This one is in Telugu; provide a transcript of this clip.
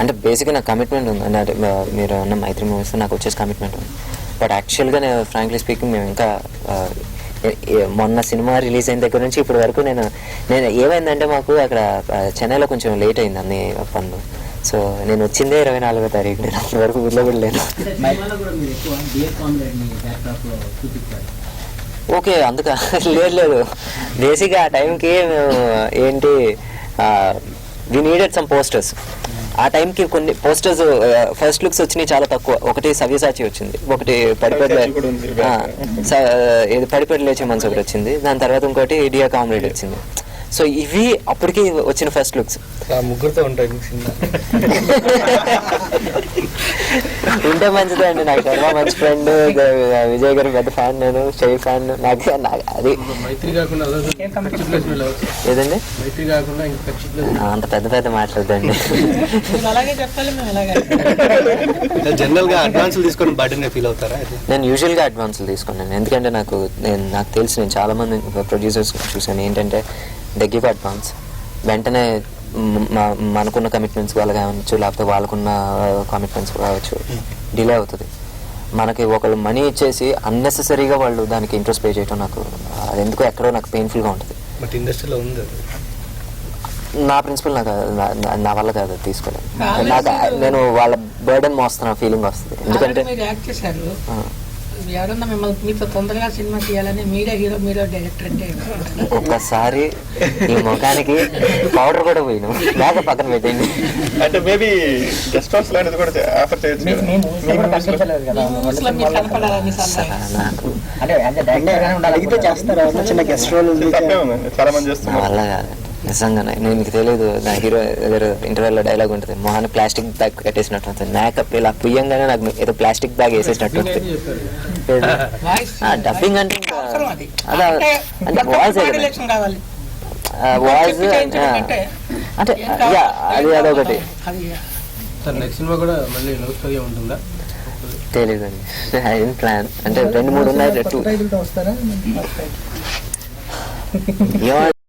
అంటే బేసిక్గా నాకు కమిట్మెంట్ ఉంది అంటే మీరు అన్న మైత్రి మూవీస్ నాకు వచ్చేసి కమిట్మెంట్ ఉంది. బట్ యాక్చువల్గా నేను ఫ్రాంక్లీ స్పీకింగ్ మేము ఇంకా మొన్న సినిమా రిలీజ్ అయిన దగ్గర నుంచి ఇప్పటి వరకు నేను ఏమైందంటే మాకు అక్కడ చెన్నైలో కొంచెం లేట్ అయింది అన్ని పనులు. సో నేను వచ్చిందే 24వ తారీఖు, నేను అప్పటి వరకు ఊళ్ళో కూడా లేను. ఓకే అందుక లేదు బేసిక్గా ఆ టైంకి మేము ఏంటి వి నీడెడ్ సమ్ పోస్టర్స్. ఆ టైంకి కొన్ని పోస్టర్స్ ఫస్ట్ లుక్స్ వచ్చినాయి చాలా తక్కువ. ఒకటి సవ్యసాచి వచ్చింది, ఒకటి పడిపడి లేచే మనసు ఒకటి వచ్చింది, దాని తర్వాత ఇంకోటి డియర్ కామ్రేడ్ వచ్చింది. సో ఇవి అప్పటికి వచ్చిన ఫస్ట్ లుక్స్. ముగ్గురుతో ఉంటాయి ఉంటే మంచిదే అండి. నాకు శర్మ మంచి ఫ్రెండ్, విజయ్ గారు పెద్ద ఫ్యాన్, నేను స్టైల్ ఫ్యాన్. నాకు అది ఏదండి అంత పెద్ద పెద్ద మాట్లాడదండి. జనరల్ గా అడ్వాన్సులు తీసుకొని బర్త్డే ఫీల్ అవుతారా? నేను యూజువల్గా అడ్వాన్సులు తీసుకున్నాను, ఎందుకంటే నాకు తెలిసి నేను చాలా మంది ప్రొడ్యూసర్స్ చూసాను ఏంటంటే దే గివ్ అడ్వాన్స్, వెంటనే మనకున్న కమిట్మెంట్స్ వాళ్ళకి కావచ్చు, లేకపోతే వాళ్ళకున్న కమిట్మెంట్స్ కావచ్చు, డిలే అవుతుంది. మనకి ఒకళ్ళు మనీ ఇచ్చేసి అన్నెసెసరీగా వాళ్ళు దానికి ఇంట్రెస్ట్ పే చేయడం నాకు అది ఎందుకో ఎక్కడో నాకు పెయిన్ఫుల్గా ఉంటుంది. బట్ ఇండస్ట్రీలో ఉంది నా ప్రిన్సిపల్ నా వల్ల కాదు తీసుకోలేదు. నాకు నేను వాళ్ళ బర్డెన్ మోస్తున్న ఫీలింగ్ వస్తుంది. ఎందుకంటే ఎవరన్నా మిమ్మల్ని మీతో తొందరగా సినిమా తీయాలని మీరే హీరో మీరే డైరెక్టర్ అంటే ఒక్కసారి ఈ ముఖానికి పౌడర్ కూడా పోయిన బాగా పక్కన పెట్టండి. అంటే మేబీ గెస్ట్ హౌస్ లాంటిది కూడా ఆఫర్ చేయొచ్చు. చాలా మంది చేస్తున్నారు. వల్ల కాదండి నిజంగానే. నేను మీకు తెలియదు, నా హీరో ఏదో ఇంటర్వ్యూలో డైలాగ్ ఉంటుంది, మొహాన్ని ప్లాస్టిక్ బ్యాగ్ కట్టేసినట్టు ఉంటుంది. మేకప్ ఇలా పుయ్యంగానే నాకు ఏదో ప్లాస్టిక్ బ్యాగ్ వేసేసినట్టు ఉంటుంది. డబ్బింగ్ అంటే అదే అంటే వాయిస్ వాయిస్ అంటే అది అదొకటి తెలీదండి. ప్లాన్ అంటే 2-3 ఉన్నాయి. ఏమంటే